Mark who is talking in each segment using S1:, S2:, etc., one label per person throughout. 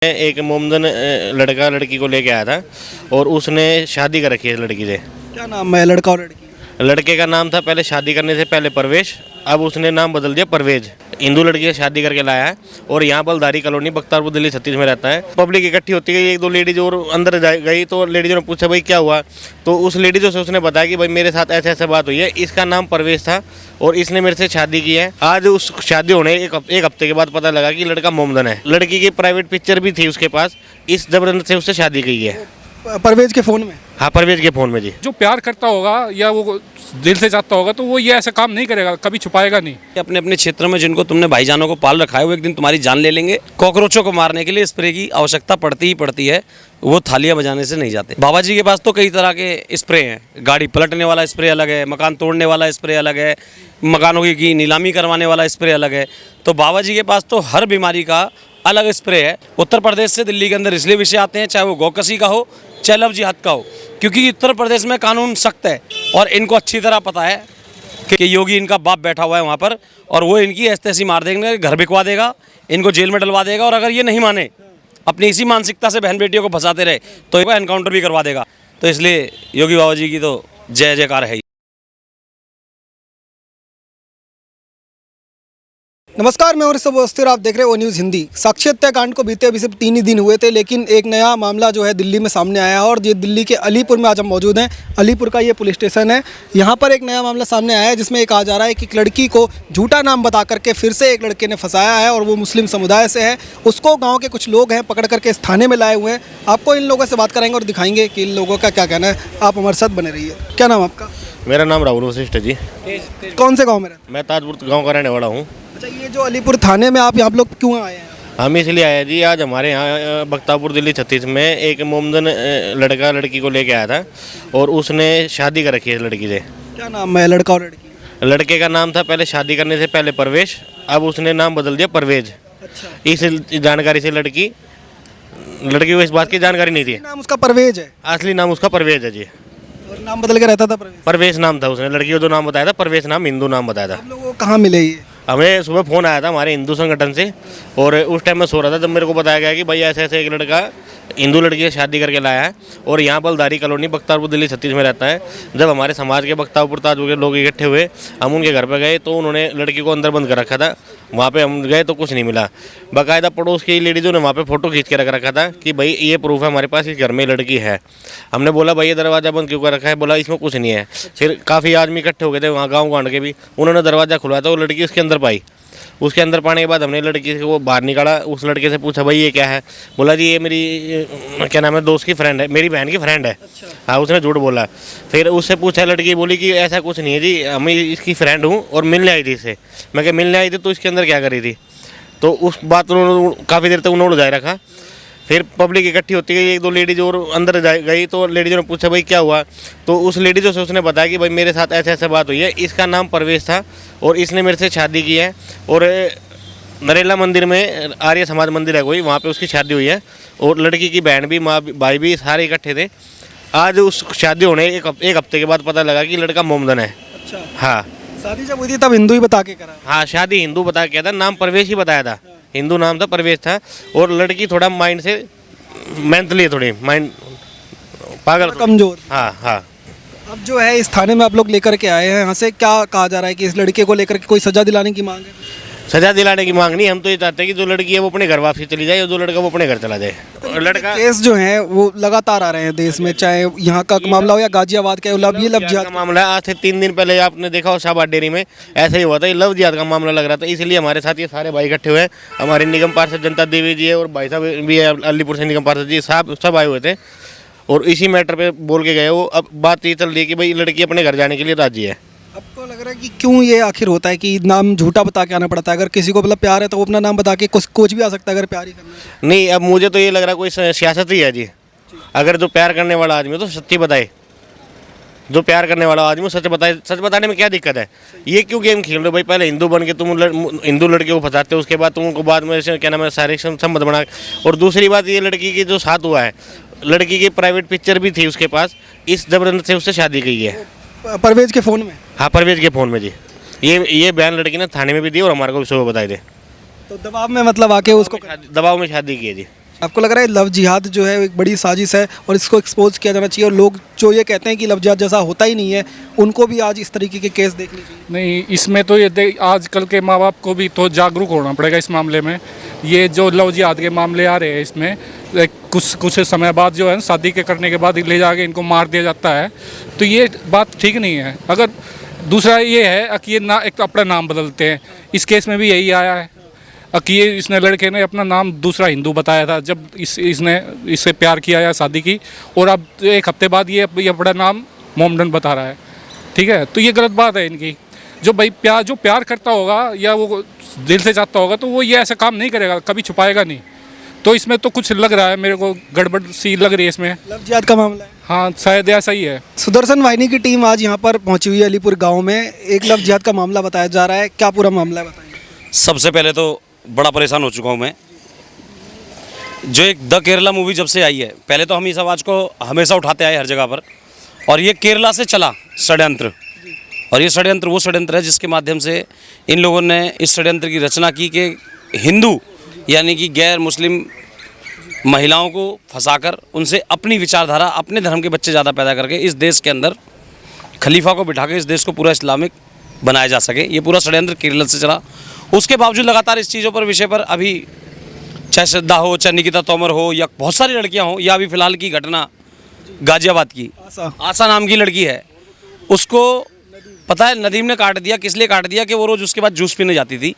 S1: एक मोमदन लड़का लड़की को लेके आया था और उसने शादी कर रखी है लड़की से।
S2: क्या नाम है लड़का और लड़की?
S1: लड़के का नाम था पहले शादी करने से पहले परवेश, अब उसने नाम बदल दिया परवेज। हिंदू लड़की से शादी करके लाया है और यहाँ बलदारी कॉलोनी बख्तारपुर दिल्ली 36 में रहता है। पब्लिक इकट्ठी होती गई, एक दो लेडीज और अंदर गई तो लेडीजों ने पूछा भाई क्या हुआ, तो उस लेडीजों से उसने बताया कि भाई मेरे साथ ऐसे ऐसे बात हुई है, इसका नाम परवेश था और इसने मेरे से शादी की है। आज उस शादी होने एक हफ्ते के बाद पता लगा कि लड़का मोमदन है। लड़की की प्राइवेट पिक्चर भी थी उसके पास, इस जबरदस्ती से उससे शादी की है।
S2: परवेज के फ़ोन में?
S1: हाँ, परवेज के फ़ोन में जी।
S3: जो प्यार करता होगा या वो दिल से चाहता होगा तो वो ये ऐसा काम नहीं करेगा, कभी छुपाएगा नहीं।
S4: अपने अपने क्षेत्र में जिनको तुमने भाईजानों को पाल रखा है वो एक दिन तुम्हारी जान ले लेंगे। कॉकरोचों को मारने के लिए स्प्रे की आवश्यकता पड़ती ही पड़ती है, वो थालियां बजाने से नहीं जाते। बाबा जी के पास तो कई तरह के स्प्रे हैं, गाड़ी पलटने वाला स्प्रे अलग है, मकान तोड़ने वाला स्प्रे अलग है, मकानों की नीलामी करवाने वाला स्प्रे अलग है। तो बाबा जी के पास तो हर बीमारी का अलग स्प्रे है। उत्तर प्रदेश से दिल्ली के अंदर इसलिए विषय आते हैं, चाहे वो गौकसी का हो चाहे लव जिहाद का हो, क्योंकि उत्तर प्रदेश में कानून सख्त है और इनको अच्छी तरह पता है कि योगी इनका बाप बैठा हुआ है वहाँ पर और वो इनकी ऐसी तैसी मार देंगे, घर बिकवा देगा, इनको जेल में डलवा देगा और अगर ये नहीं माने, अपनी इसी मानसिकता से बहन बेटियों को फंसाते रहे तो एक एनकाउंटर भी करवा देगा। तो इसलिए योगी बाबा जी की तो जय जयकार है।
S2: नमस्कार, मैं और अवस्थी और आप देख रहे हो न्यूज़ हिंदी। साक्षी हत्याकांड को बीते अभी सिर्फ 3 ही दिन हुए थे, लेकिन एक नया मामला जो है दिल्ली में सामने आया है और ये दिल्ली के अलीपुर में आज हम मौजूद हैं। अलीपुर का ये पुलिस स्टेशन है। यहाँ पर एक नया मामला सामने आया है जिसमें ये कहा जा रहा है कि एक लड़की को झूठा नाम बता करके फिर से एक लड़के ने फंसाया है और वो मुस्लिम समुदाय से है। उसको गाँव के कुछ लोग हैं पकड़ करके इस थाने में लाए हुए हैं। आपको इन लोगों से बात कराएंगे और दिखाएंगे कि इन लोगों का क्या कहना है। आप हमारे साथ बने रहिए। क्या नाम आपका?
S1: मेरा नाम राहुल वशिष्ठ है जी।
S2: कौन से गाँव में रहते?
S1: मैं ताजपुर गाँव का रहने वाला हूँ।
S2: अच्छा, ये जो अलीपुर थाने में आप यहाँ लोग क्यों आए हैं?
S1: हम इसलिए आए जी, आज हमारे यहाँ बख्तारपुर दिल्ली 36 में एक मोमदन लड़का लड़की को लेके आया था और उसने शादी कर रखी है लड़की से।
S2: क्या नाम है लड़का और लड़की?
S1: लड़के का नाम था पहले शादी करने से पहले परवेश, अब उसने नाम बदल दिया परवेज।
S2: अच्छा,
S1: इस जानकारी से लड़की को इस बात की जानकारी नहीं थी।
S2: नाम उसका परवेज है?
S1: असली नाम उसका परवेज है जी।
S2: और नाम बदल के रहता था परवेज?
S1: परवेश नाम था, उसने लड़की को जो नाम बताया था परवेश नाम, हिंदू नाम बताया था।
S2: आप लोगों को कहाँ मिले ये?
S1: हमें सुबह फ़ोन आया था हमारे हिंदू संगठन से और उस टाइम मैं सो रहा था, जब मेरे को बताया गया कि भाई ऐसे ऐसे एक लड़का हिंदू लड़की से शादी करके लाया है और यहाँ बलदारी कॉलोनी बख्तारपुर दिल्ली 36 में रहता है। जब हमारे समाज के बख्तारपुर ताजपुर के लोग इकट्ठे हुए, हम उनके घर पर गए तो उन्होंने लड़की को अंदर बंद कर रखा था। वहाँ पे हम गए तो कुछ नहीं मिला। बाकायदा पड़ोस की लेडीज़ों ने वहाँ पे फ़ोटो खींच के रख रखा था कि भाई ये प्रूफ है हमारे पास, इस घर में लड़की है। हमने बोला भाई ये दरवाज़ा बंद क्यों कर रखा है? बोला इसमें कुछ नहीं है। फिर काफ़ी आदमी इकट्ठे हो गए थे वहाँ गाँव गांड के भी, उन्होंने दरवाज़ा खुलवाया था, वो लड़की उसके अंदर पाई। उसके अंदर पाने के बाद हमने लड़की को बाहर निकाला, उस लड़के से पूछा भाई ये क्या है? बोला जी ये मेरी क्या नाम है दोस्त की फ्रेंड है, मेरी बहन की फ्रेंड है। हाँ, उसने झूठ बोला। फिर उससे पूछा, लड़की बोली कि ऐसा कुछ नहीं है जी, मैं इसकी फ्रेंड हूँ और मिलने आई थी इससे। मैं क्या मिलने आई थी तो इसके अंदर क्या करी थी? तो उस बात उन्होंने काफ़ी देर तक उन्होंने उलझाए रखा। फिर पब्लिक इकट्ठी होती गई, एक दो लेडीज और अंदर गई तो लेडीजों ने पूछा भाई क्या हुआ, तो उस लेडीजों से उसने बताया कि भाई मेरे साथ ऐसे ऐसे बात हुई है, इसका नाम परवेश था और इसने मेरे से शादी की है और नरेला मंदिर में आर्य समाज मंदिर है कोई, वहाँ पे उसकी शादी हुई है और लड़की की बहन भी माँ भाई भी सारे इकट्ठे थे। आज उस शादी होने एक हफ्ते के बाद पता लगा कि लड़का मोमदन है।
S2: अच्छा,
S1: हाँ,
S2: शादी जब हुई थी तब हिंदू ही बता के करा?
S1: हाँ, शादी हिंदू बता के किया था, नाम परवेश ही बताया था, हिंदू नाम था, परवेश था। और लड़की थोड़ा माइंड से मेंटली थोड़ी माइंड पागल
S2: कमजोर।
S1: हाँ हाँ।
S2: अब जो है इस थाने में आप लोग लेकर के आए हैं, यहाँ से क्या कहा जा रहा है कि इस लड़के को लेकर के कोई सजा दिलाने की मांग है?
S1: सजा दिलाने की मांग नहीं, हम तो ये चाहते हैं कि जो लड़की है वो अपने घर वापसी चली जाए और जो लड़का वो अपने घर चला जाए। और लड़का
S2: केस जो है वो लगातार आ रहे हैं देश में, चाहे यहाँ का मामला हो या गाजियाबाद का लव जिहाद
S1: का मामला है। आज से 3 दिन पहले आपने देखा हो शाहबाद डेयरी में ऐसे ही हुआ था, ये लव जिहाद का मामला लग रहा था। इसलिए हमारे साथ ये सारे भाई इकट्ठे हुए हैं। हमारे निगम पार्षद जनता देवी जी है और भाई साहब भी है अलीपुर से निगम पार्षद जी, साहब सब आए हुए थे और इसी मैटर पे बोल के गए वो। अब बात ये चल रही है कि भाई लड़की अपने घर जाने के लिए राजी है।
S2: आपको लग रहा है कि क्यों ये आखिर होता है कि नाम झूठा बता के आना पड़ता है? अगर किसी को मतलब प्यार है तो वो अपना नाम बता के कुछ भी आ सकता है अगर प्यार ही करना है।
S1: नहीं, अब मुझे तो ये लग रहा है कोई सियासत ही है जी। अगर जो प्यार करने वाला आदमी तो सच्ची बताए, जो प्यार करने वाला आदमी सच बताए। सच बताने में क्या दिक्कत है? ये क्यों गेम खेल रहे हो भाई? पहले हिंदू बन के तुम हिंदू लड़के को फंसाते हो, उसके बाद तुमको बाद में क्या नाम है शारीरिक संबंध बना। और दूसरी बात, ये लड़की की जो साथ हुआ है, लड़की की प्राइवेट पिक्चर भी थी उसके पास, इस जबरदस्ती से उससे शादी की है।
S2: परवेज के फ़ोन में?
S1: हाँ, परवेज के फ़ोन में जी। ये बयान लड़की ने थाने में भी दी और हमारे को भी सुबह बताई थे।
S2: तो दबाव में मतलब आके उसको
S1: दबाव में शादी की है जी।
S2: आपको लग रहा है लव जिहाद जो है एक बड़ी साजिश है और इसको एक्सपोज किया जाना चाहिए, और लोग जो ये कहते हैं कि लव जिहाद जैसा होता ही नहीं है उनको भी आज इस तरीके के केस देखने चाहिए?
S3: नहीं, इसमें तो आजकल के माँ बाप को भी तो जागरूक होना पड़ेगा इस मामले में। ये जो लव जिहाद के मामले आ रहे हैं इसमें कुछ समय बाद जो है ना, शादी के करने के बाद ले जाके इनको मार दिया जाता है, तो ये बात ठीक नहीं है। अगर दूसरा ये है कि ये ना एक अपना नाम बदलते हैं, इस केस में भी यही आया है कि ये इसने लड़के ने अपना नाम दूसरा हिंदू बताया था जब इसने इससे प्यार किया या शादी की, और अब 1 हफ्ते बाद ये अपना नाम मोहम्मदन बता रहा है। ठीक है, तो ये गलत बात है इनकी। जो भाई प्यार करता होगा या वो दिल से चाहता होगा तो वो ये ऐसा काम नहीं करेगा, कभी छुपाएगा नहीं। तो इसमें तो कुछ लग रहा है, मेरे को गड़बड़ सी लग रही है इसमें।
S2: लव जिहाद का मामला है।
S3: हाँ, शायद ऐसा ही है।
S2: सुदर्शन वाहिनी की टीम आज यहाँ पर पहुंची हुई है अलीपुर गांव में, एक लव जिहाद का मामला बताया जा रहा है, क्या पूरा मामला है बताइए।
S4: सबसे पहले तो बड़ा परेशान हो चुका हूँ मैं। जो एक द केरला मूवी जब से आई है, पहले तो हम इस आवाज़ को हमेशा उठाते आए हर जगह पर, और ये केरला से चला षड्यंत्र, और ये षड्यंत्र वो षड्यंत्र है जिसके माध्यम से इन लोगों ने इस षड्यंत्र की रचना की कि हिंदू यानी कि गैर मुस्लिम महिलाओं को फंसाकर उनसे अपनी विचारधारा, अपने धर्म के बच्चे ज़्यादा पैदा करके इस देश के अंदर खलीफा को बिठा के इस देश को पूरा इस्लामिक बनाया जा सके, ये पूरा षड्यंत्र केरल से चला। उसके बावजूद लगातार इस चीज़ों पर विषय पर अभी चाहे श्रद्धा हो, चाहे निकिता तोमर हो, या बहुत सारी लड़कियां हो, या अभी फिलहाल की घटना गाजियाबाद की आशा नाम की लड़की है, उसको पता है नदीम ने काट दिया। किस लिए काट दिया कि वो रोज़ उसके बाद जूस पीने जाती थी,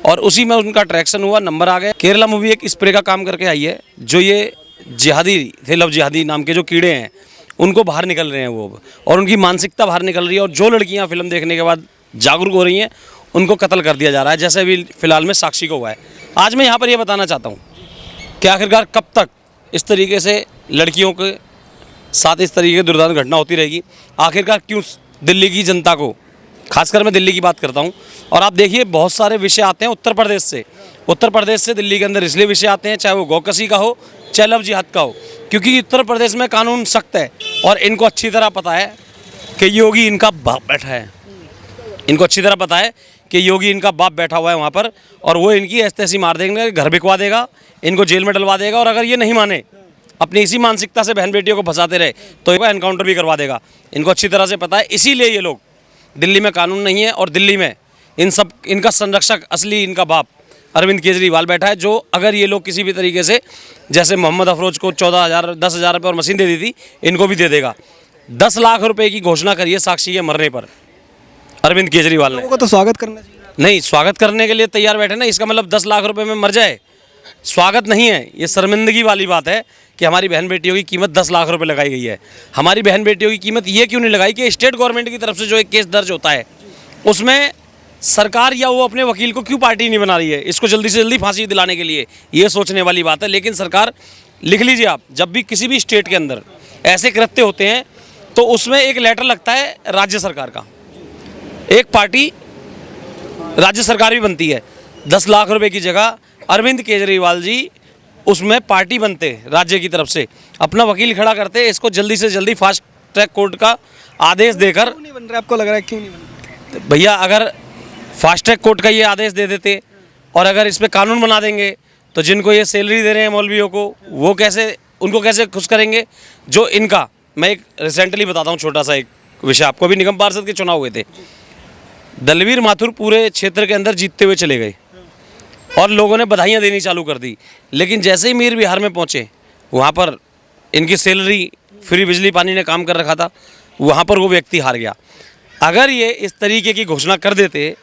S4: और उसी में उनका अट्रैक्शन हुआ, नंबर आ गया। केरला मूवी एक स्प्रे का काम करके आई है, जो ये जिहादी थे, लव जिहादी नाम के जो कीड़े हैं उनको बाहर निकल रहे हैं वो, और उनकी मानसिकता बाहर निकल रही है, और जो लड़कियाँ फिल्म देखने के बाद जागरूक हो रही हैं उनको कत्ल कर दिया जा रहा है, जैसे अभी फिलहाल में साक्षी को हुआ है। आज मैं यहाँ पर ये बताना चाहता हूँ कि आखिरकार कब तक इस तरीके से लड़कियों के साथ इस तरीके की दुर्दांत घटना होती रहेगी? आखिरकार क्यों दिल्ली की जनता को, खासकर मैं दिल्ली की बात करता हूँ, और आप देखिए बहुत सारे विषय आते हैं उत्तर प्रदेश से दिल्ली के अंदर इसलिए विषय आते हैं, चाहे वो गौकसी का हो, चाहे लव जिहाद का हो, क्योंकि उत्तर प्रदेश में कानून सख्त है और इनको अच्छी तरह पता है कि योगी इनका बाप बैठा है। इनको अच्छी तरह पता है कि योगी इनका बाप बैठा हुआ है वहाँ पर, और वो इनकी ऐसी तैसी मार देंगे, घर बिकवा देगा, इनको जेल में डलवा देगा, और अगर ये नहीं माने, अपनी इसी मानसिकता से बहन बेटियों को फंसाते रहे, तो इनको एनकाउंटर भी करवा देगा। इनको अच्छी तरह से पता है, इसीलिए ये लोग, दिल्ली में कानून नहीं है, और दिल्ली में इनका संरक्षक असली इनका बाप अरविंद केजरीवाल बैठा है, जो अगर ये लोग किसी भी तरीके से, जैसे मोहम्मद अफरोज को 14,000 10,000 रुपये और मशीन दे दी थी, इनको भी दे देगा। 10 लाख रुपए की घोषणा करिए साक्षी के मरने पर अरविंद केजरीवाल ने।
S2: लोगों को तो स्वागत करना चाहिए।
S4: नहीं, स्वागत करने के लिए तैयार बैठे ना, इसका मतलब 10 लाख रुपए में मर जाए, स्वागत नहीं है। ये शर्मिंदगी वाली बात है कि हमारी बहन बेटियों की कीमत 10 लाख रुपए लगाई गई है। हमारी बहन बेटियों की कीमत ये क्यों नहीं लगाई कि स्टेट गवर्नमेंट की तरफ से जो एक केस दर्ज होता है उसमें सरकार या वो अपने वकील को क्यों पार्टी नहीं बना रही है, इसको जल्दी से जल्दी फांसी दिलाने के लिए, ये सोचने वाली बात है। लेकिन सरकार, लिख लीजिए आप, जब भी किसी भी स्टेट के अंदर ऐसे कृत्य होते हैं तो उसमें एक लेटर लगता है राज्य सरकार का, एक पार्टी राज्य सरकार भी बनती है। 10 लाख रुपए की जगह अरविंद केजरीवाल जी उसमें पार्टी बनते राज्य की तरफ से, अपना वकील खड़ा करते, इसको जल्दी से जल्दी फास्ट ट्रैक कोर्ट का आदेश देकर।
S2: क्यों नहीं बन रहा, आपको लग रहा है क्यों नहीं बन रहा?
S4: भैया, अगर फास्ट ट्रैक कोर्ट का ये आदेश दे देते और अगर इस पर कानून बना देंगे तो जिनको ये सैलरी दे रहे हैं मौलवियों को, वो कैसे, उनको कैसे खुश करेंगे? जो इनका, मैं एक रिसेंटली बताता हूँ छोटा सा एक विषय आपको। अभी निगम पार्षद के चुनाव हुए थे, दलवीर माथुर पूरे क्षेत्र के अंदर जीतते हुए चले गए और लोगों ने बधाइयाँ देनी चालू कर दी, लेकिन जैसे ही मीर बिहार में पहुँचे, वहाँ पर इनकी सैलरी, फ्री बिजली पानी ने काम कर रखा था, वहाँ पर वो व्यक्ति हार गया। अगर ये इस तरीके की घोषणा कर देते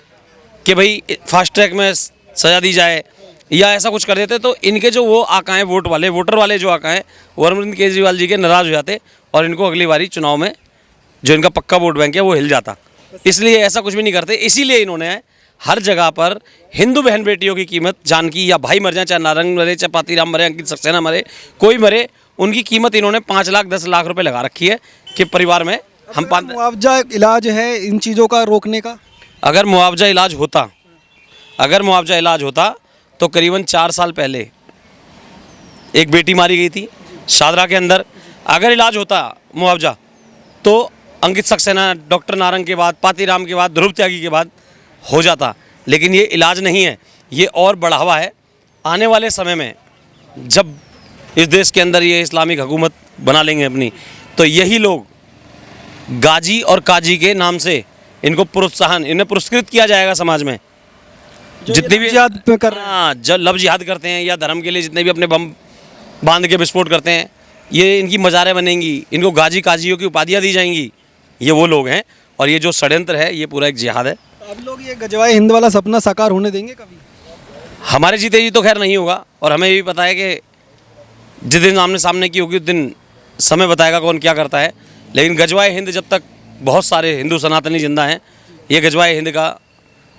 S4: कि भाई फास्ट ट्रैक में सज़ा दी जाए या ऐसा कुछ कर देते, तो इनके जो वो आका हैं, वोटर वाले जो आका हैं, वो अरविंद केजरीवाल जी के नाराज़ हो जाते और इनको अगली बारी चुनाव में जो इनका पक्का वोट बैंक है वो हिल जाता। इसलिए ऐसा कुछ भी नहीं करते। इसीलिए इन्होंने हर जगह पर हिंदू बहन बेटियों की कीमत, जान की, या भाई मर जाए, चाहे नारंग मरे, चाहे पातीराम मरे, अंकित सक्सेना मरे, कोई मरे, उनकी कीमत इन्होंने 5 लाख 10 लाख रुपए लगा रखी है कि परिवार में हम
S2: मुआवजा इलाज है इन चीज़ों का रोकने का?
S4: अगर मुआवजा इलाज होता तो करीबन 4 साल पहले एक बेटी मारी गई थी शादरा के अंदर। अगर इलाज होता मुआवजा तो अंकित सक्सेना, डॉक्टर नारंग के बाद, पातीराम के बाद, ध्रुव त्यागी के बाद हो जाता। लेकिन ये इलाज नहीं है, ये और बढ़ावा है। आने वाले समय में जब इस देश के अंदर ये इस्लामिक हुकूमत बना लेंगे अपनी, तो यही लोग गाजी और काजी के नाम से इनको प्रोत्साहन, इन्हें पुरस्कृत किया जाएगा समाज में। जितने भी
S2: जिहाद पे कर रहे हैं।
S4: हाँ, जब लव जिहाद करते हैं या धर्म के लिए जितने भी अपने बम बांध के विस्फोट करते हैं, ये इनकी मज़ारें बनेंगी, इनको गाजी काजियों की उपाधियाँ दी जाएंगी। ये वो लोग हैं और ये जो षड्यंत्र है ये पूरा एक जिहाद है।
S2: अब लोग ये गजवाए हिंद वाला सपना साकार होने देंगे कभी?
S4: हमारे जीते जी तो खैर नहीं होगा, और हमें ये भी पता है कि जिस दिन आमने सामने की होगी उस दिन समय बताएगा कौन क्या करता है। लेकिन गजवाए हिंद जब तक बहुत सारे हिंदू सनातनी जिंदा हैं, ये गजवाए हिंद का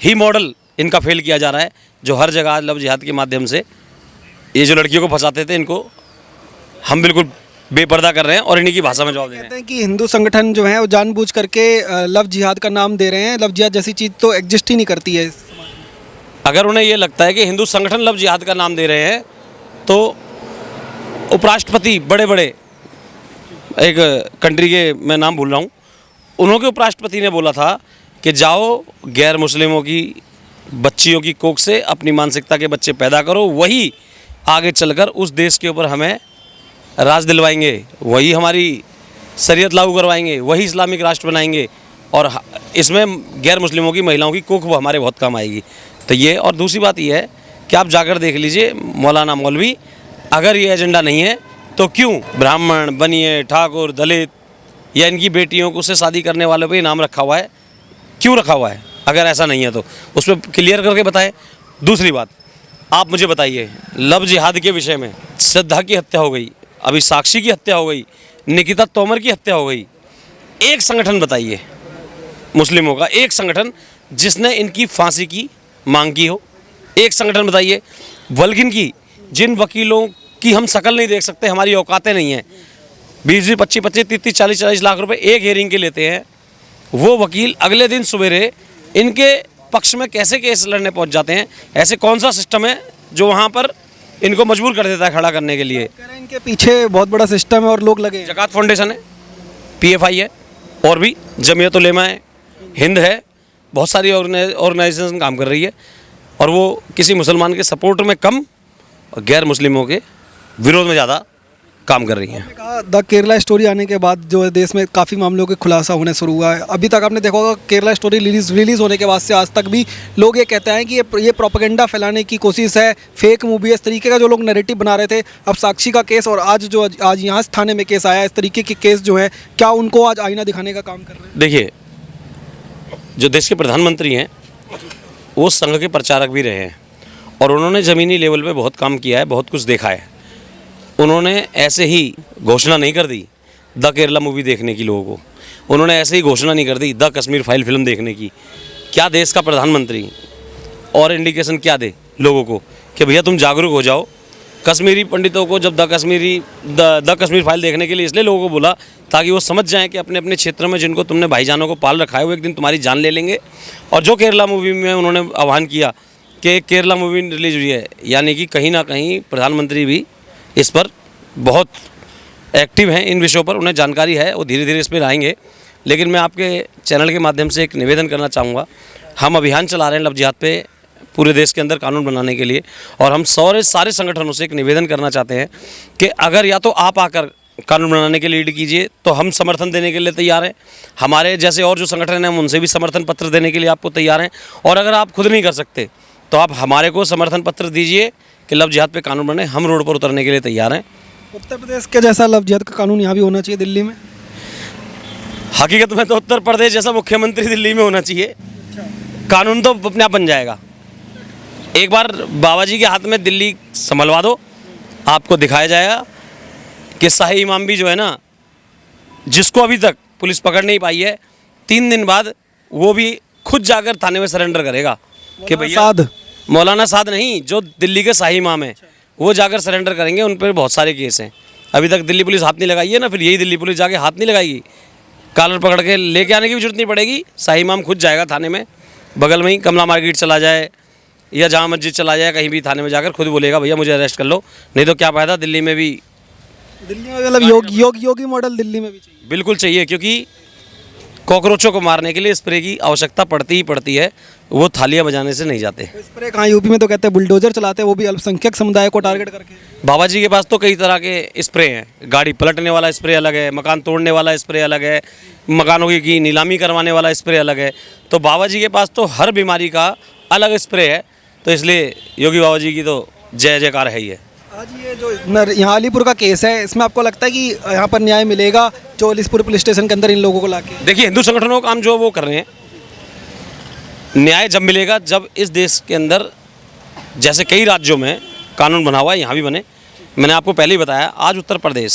S4: ही मॉडल इनका फेल किया जा रहा है, जो हर जगह लव जिहाद के माध्यम से ये जो लड़कियों को फंसाते थे, इनको हम बिल्कुल बेपर्दा कर रहे हैं और इन्हीं की भाषा में जवाब दे रहे हैं।
S2: कहते हैं कि हिंदू संगठन जो है वो जानबूझ करके लव जिहाद का नाम दे रहे हैं। लव जिहाद जैसी चीज़ तो एग्जिस्ट ही नहीं करती है।
S4: अगर उन्हें ये लगता है कि हिंदू संगठन लव जिहाद का नाम दे रहे हैं, तो उपराष्ट्रपति बड़े बड़े एक कंट्री के, मैं नाम भूल रहा हूँ, उन्होंने उपराष्ट्रपति ने बोला था कि जाओ गैर मुस्लिमों की बच्चियों की कोख से अपनी मानसिकता के बच्चे पैदा करो, वही आगे चलकर उस देश के ऊपर हमें राज दिलवाएंगे, वही हमारी शरीयत लागू करवाएंगे, वही इस्लामिक राष्ट्र बनाएंगे, और इसमें गैर मुस्लिमों की महिलाओं की कोख वो हमारे बहुत काम आएगी। तो ये, और दूसरी बात ये है कि आप जाकर देख लीजिए मौलाना मौलवी, अगर ये एजेंडा नहीं है तो क्यों ब्राह्मण, बनिए, ठाकुर, दलित या इनकी बेटियों को से शादी करने वालों पे इनाम रखा हुआ है, क्यों रखा हुआ है? अगर ऐसा नहीं है तो उस पर क्लियर करके बताएं। दूसरी बात, आप मुझे बताइए, लव जिहाद के विषय में श्रद्धा की हत्या हो गई, अभी साक्षी की हत्या हो गई, निकिता तोमर की हत्या हो गई, एक संगठन बताइए मुस्लिमों का, एक संगठन जिसने इनकी फांसी की मांग की हो, एक संगठन बताइए। वल्गिन की, जिन वकीलों की हम शक्ल नहीं देख सकते, हमारी औकातें नहीं हैं, 20, 25, 30, 40 लाख रुपए एक हेयरिंग के लेते हैं, वो वकील अगले दिन सवेरे इनके पक्ष में कैसे केस लड़ने पहुंच जाते हैं? ऐसे कौन सा सिस्टम है जो वहाँ पर इनको मजबूर कर देता है खड़ा करने के लिए?
S2: कह रहे हैं इनके पीछे बहुत बड़ा सिस्टम है और लोग लगे हैं।
S4: ज़कात फाउंडेशन है, PFI है, और भी जमीयत उलेमा है, हिंद है, बहुत सारी ऑर्गेनाइजेशन काम कर रही है, और वो किसी मुसलमान के सपोर्ट में कम और गैर मुस्लिमों के विरोध में ज़्यादा काम कर रही हैं।
S2: कहा द केरला स्टोरी आने के बाद जो है देश में काफ़ी मामलों के खुलासा होने शुरू हुआ है। अभी तक आपने देखा होगा केरला स्टोरी रिलीज़ होने के बाद से आज तक भी लोग ये कहते हैं कि ये प्रोपेगेंडा फैलाने की कोशिश है, फेक मूवी है, इस तरीके का जो लोग नैरेटिव बना रहे थे। अब साक्षी का केस और आज यहाँ थाने में केस आया, इस तरीके के केस जो है, क्या उनको आज आईना दिखाने का काम कर रहे हैं?
S4: देखिए, जो देश के प्रधानमंत्री हैं वो संघ के प्रचारक भी रहे हैं, और उन्होंने ज़मीनी लेवल पे बहुत काम किया है, बहुत कुछ देखा है। उन्होंने ऐसे ही घोषणा नहीं कर दी द केरला मूवी देखने की लोगों को, उन्होंने ऐसे ही घोषणा नहीं कर दी द कश्मीर फाइल फिल्म देखने की। क्या देश का प्रधानमंत्री और इंडिकेशन क्या दे लोगों को कि भैया तुम जागरूक हो जाओ। कश्मीरी पंडितों को जब द कश्मीर फाइल देखने के लिए इसलिए लोगों को बोला ताकि वो समझ जाएं कि अपने अपने क्षेत्र में जिनको तुमने भाईजानों को पाल रखा है वो एक दिन तुम्हारी जान ले लेंगे। और जो केरला मूवी में उन्होंने आह्वान किया कि केरला मूवी रिलीज हुई है, यानी कि कहीं ना कहीं प्रधानमंत्री भी इस पर बहुत एक्टिव हैं, इन विषयों पर उन्हें जानकारी है, वो धीरे धीरे इस पर आएंगे। लेकिन मैं आपके चैनल के माध्यम से एक निवेदन करना चाहूँगा, हम अभियान चला रहे हैं लव जिहाद पे पूरे देश के अंदर कानून बनाने के लिए, और हम सारे संगठनों से एक निवेदन करना चाहते हैं कि अगर या तो आप आकर कानून बनाने के लिए लीड कीजिए तो हम समर्थन देने के लिए तैयार हैं, हमारे जैसे और जो संगठन हैं हम उनसे भी समर्थन पत्र देने के लिए आपको तैयार हैं, और अगर आप खुद नहीं कर सकते तो आप हमारे को समर्थन पत्र दीजिए कि लव जिहाद पे कानून बने, हम रोड पर उतरने के लिए तैयार हैं।
S2: उत्तर प्रदेश के जैसा लव जिहाद का कानून यहाँ भी होना चाहिए दिल्ली में?
S4: हकीकत में तो उत्तर प्रदेश जैसा मुख्यमंत्री दिल्ली में होना चाहिए, कानून तो अपने आप बन जाएगा। एक बार बाबा जी के हाथ में दिल्ली संभलवा दो, आपको दिखाया जाएगा कि शाही इमाम भी जो है ना, जिसको अभी तक पुलिस पकड़ नहीं पाई है, 3 दिन बाद वो भी खुद जाकर थाने में सरेंडर करेगा कि भैया मौलाना साद नहीं, जो दिल्ली के शाही इमाम हैं वो जाकर सरेंडर करेंगे। उन पर बहुत सारे केस हैं, अभी तक दिल्ली पुलिस हाथ नहीं लगाई है ना, फिर यही दिल्ली पुलिस जाके हाथ नहीं लगाएगी, कॉलर पकड़ के लेके आने की भी जरूरत नहीं पड़ेगी। शाही इमाम खुद जाएगा थाने में, बगल में ही कमला मार्केट चला जाए या जामा मस्जिद चला जाए, कहीं भी थाने में जाकर खुद बोलेगा भैया मुझे अरेस्ट कर लो, नहीं तो क्या फायदा। दिल्ली में
S2: मतलब योगी मॉडल दिल्ली में भी चाहिए,
S4: बिल्कुल चाहिए, क्योंकि कॉकरोचों को मारने के लिए स्प्रे की आवश्यकता पड़ती ही पड़ती है, वो थालियां बजाने से नहीं जाते।
S2: स्प्रे कहाँ, यूपी में तो कहते हैं बुलडोजर चलाते हैं, वो भी अल्पसंख्यक समुदाय को टारगेट करके।
S4: बाबा जी के पास तो कई तरह के स्प्रे हैं, गाड़ी पलटने वाला स्प्रे अलग है, मकान तोड़ने वाला स्प्रे अलग है, मकानों की नीलामी करवाने वाला स्प्रे अलग है। तो बाबा जी के पास तो हर बीमारी का अलग स्प्रे है, तो इसलिए योगी बाबा जी की तो जय जयकार है ही है।
S2: आज ये जो यहाँ अलीपुर का केस है, इसमें आपको लगता है कि यहाँ पर न्याय मिलेगा जो अलीपुर पुलिस स्टेशन के अंदर इन लोगों को लाके?
S4: देखिए, हिंदू संगठनों का काम जो वो कर रहे हैं, न्याय जब मिलेगा जब इस देश के अंदर जैसे कई राज्यों में कानून बना हुआ है, यहाँ भी बने। मैंने आपको पहले ही बताया, आज उत्तर प्रदेश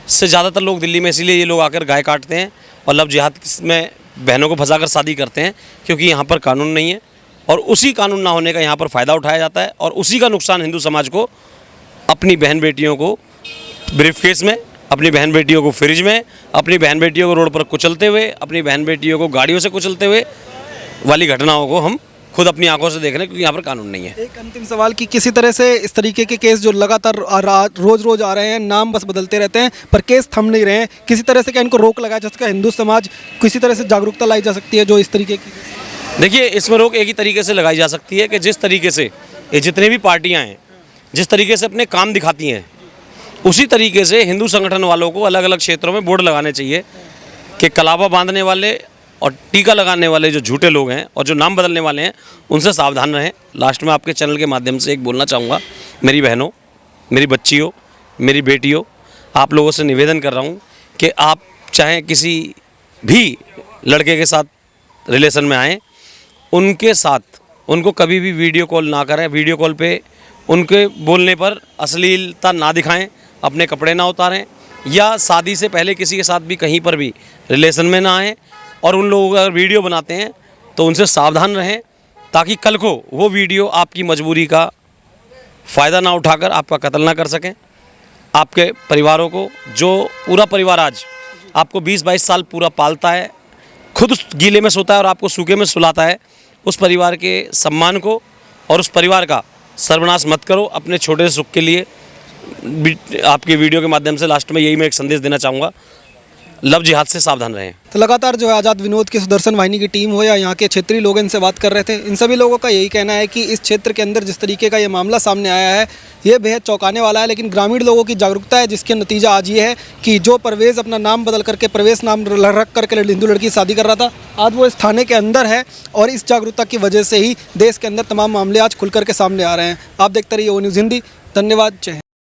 S4: से ज़्यादातर लोग दिल्ली में, इसीलिए ये लोग आकर गाय काटते हैं और लव जिहाद में बहनों को फंसाकर शादी करते हैं, क्योंकि यहाँ पर कानून नहीं है और उसी कानून ना होने का यहाँ पर फ़ायदा उठाया जाता है और उसी का नुकसान हिंदू समाज को, अपनी बहन बेटियों को ब्रीफकेस में, अपनी बहन बेटियों को फ्रिज में, अपनी बहन बेटियों को रोड पर कुचलते हुए, अपनी बहन बेटियों को गाड़ियों से कुचलते हुए वाली घटनाओं को हम खुद अपनी आंखों से देख रहे हैं, क्योंकि यहाँ पर कानून नहीं है।
S2: एक अंतिम सवाल कि किसी तरह से इस तरीके के केस जो लगातार रोज रोज आ रहे हैं, नाम बस बदलते रहते हैं पर केस थम नहीं रहे हैं, किसी तरह से क्या इनको रोक लगाया जा सकता है? हिंदू समाज किसी तरह से जागरूकता लाई जा सकती है जो इस तरीके की?
S4: देखिए, इसमें रोक एक ही तरीके से लगाई जा सकती है कि जिस तरीके से ये जितने भी पार्टियां हैं, जिस तरीके से अपने काम दिखाती हैं, उसी तरीके से हिंदू संगठन वालों को अलग अलग क्षेत्रों में बोर्ड लगाने चाहिए कि कलावा बांधने वाले और टीका लगाने वाले जो झूठे लोग हैं और जो नाम बदलने वाले हैं, उनसे सावधान रहें। लास्ट में आपके चैनल के माध्यम से एक बोलना चाहूँगा, मेरी बहनों, मेरी बच्चियों, मेरी बेटियों, आप लोगों से निवेदन कर रहा हूँ कि आप चाहे किसी भी लड़के के साथ रिलेशन में आएँ, उनके साथ उनको कभी भी वीडियो कॉल ना करें, वीडियो कॉल पे उनके बोलने पर अश्लीलता ना दिखाएं, अपने कपड़े ना उतारें, या शादी से पहले किसी के साथ भी कहीं पर भी रिलेशन में ना आएँ। और उन लोग अगर वीडियो बनाते हैं तो उनसे सावधान रहें, ताकि कल को वो वीडियो आपकी मजबूरी का फ़ायदा ना उठाकर आपका कत्ल ना कर सकें। आपके परिवारों को, जो पूरा परिवार आज आपको 20-22 साल पूरा पालता है, खुद गीले में सोता है और आपको सूखे में सुलाता है, उस परिवार के सम्मान को और उस परिवार का सर्वनाश मत करो अपने छोटे से सुख के लिए। आपके वीडियो के माध्यम से लास्ट में यही मैं एक संदेश देना चाहूँगा, लव जिहाद से सावधान रहें।
S2: तो लगातार जो है आज़ाद विनोद की सुदर्शन वाहिनी की टीम हो या यहाँ के क्षेत्रीय लोग इनसे बात कर रहे थे, इन सभी लोगों का यही कहना है कि इस क्षेत्र के अंदर जिस तरीके का ये मामला सामने आया है, ये बेहद चौंकाने वाला है। लेकिन ग्रामीण लोगों की जागरूकता है, जिसके नतीजा आज ये है कि जो परवेज़ अपना नाम बदल करके प्रवेश नाम रख करके हिंदू लड़की की शादी कर रहा था, आज वो इस थाने के अंदर है और इस जागरूकता की वजह से ही देश के अंदर तमाम मामले आज खुल करके सामने आ रहे हैं। आप देखते रहिए ओ न्यूज़ हिंदी। धन्यवाद। जय हिंद।